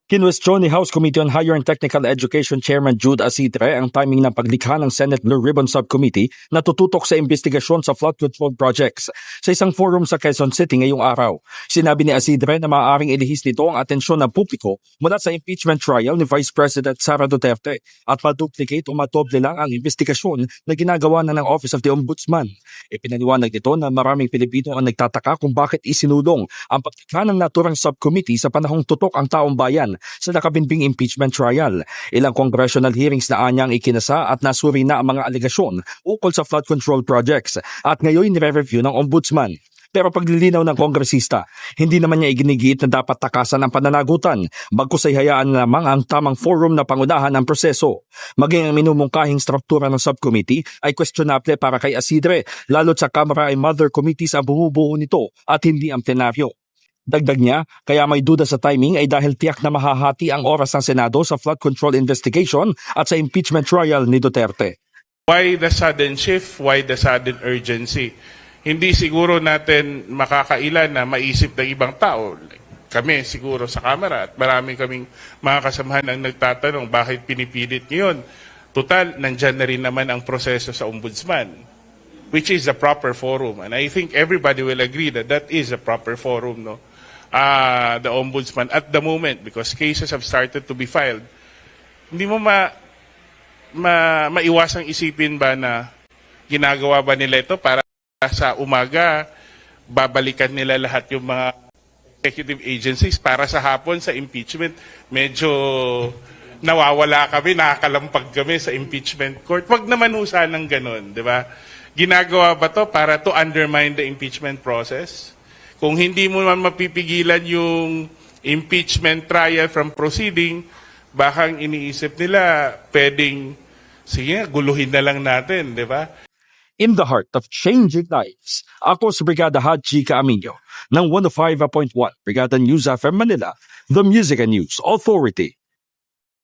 Kinwestiyon ni House Committee on Higher and Technical Education Chairman Jude Asidre ang timing ng paglikha ng Senate Blue Ribbon Subcommittee na tututok sa investigasyon sa flood control projects sa isang forum sa Quezon City ngayong araw. Sinabi ni Asidre na maaaring ilihis nito ang atensyon ng publiko mula sa impeachment trial ni Vice President Sara Duterte at maduplicate o madoble lang ang investigasyon na ginagawa na ng Office of the Ombudsman. Ipinaliwanag nito na maraming Pilipino ang nagtataka kung bakit isinulong ang paglikha ng naturang subcommittee sa panahong tutok ang taong bayan sa nakabinbing impeachment trial. Ilang congressional hearings na anyang ikinasa at nasuri na ang mga alegasyon ukol sa flood control projects at ngayon nire-review ng ombudsman. Pero paglilinaw ng kongresista, hindi naman niya iginigiit na dapat takasan ang pananagutan, bagkus ay hayaan lamang ang tamang forum na pangunahan ang proseso. Maging ang minumungkahing struktura ng subcommittee ay questionable para kay Asidre, lalo't sa Kamara ay mother committees ang bumubuo nito at hindi ang plenaryo. Dagdag niya, kaya may duda sa timing ay dahil tiyak na mahahati ang oras ng Senado sa flood control investigation at sa impeachment trial ni Duterte. Why the sudden shift? Why the sudden urgency? Hindi siguro natin makakailan na maisip ng ibang tao. Kami siguro sa Kamara at marami kaming mga kasamahan ang nagtatanong bakit pinipilit ngayon. Total, nandyan na rin naman ang proseso sa Ombudsman, which is the proper forum. And I think everybody will agree that that is a proper forum, no? The Ombudsman at the moment, because cases have started to be filed. Hindi mo maiwasang isipin ba na ginagawa ba nila ito para sa umaga babalikan nila lahat yung mga executive agencies para sa hapon sa impeachment. Medyo nawawala kami, nakakalampag kami sa impeachment court. Wag naman usa ng ganun, di ba? Ginagawa ba to para to undermine the impeachment process? Kung hindi mo naman mapipigilan yung impeachment trial from proceeding, baka iniisip nila pwedeng, sige, guluhin na lang natin, di ba? In the heart of changing lives, ako si Brigada Haji Caaminio ng 105.1 Brigada News FM Manila, the Music and News Authority.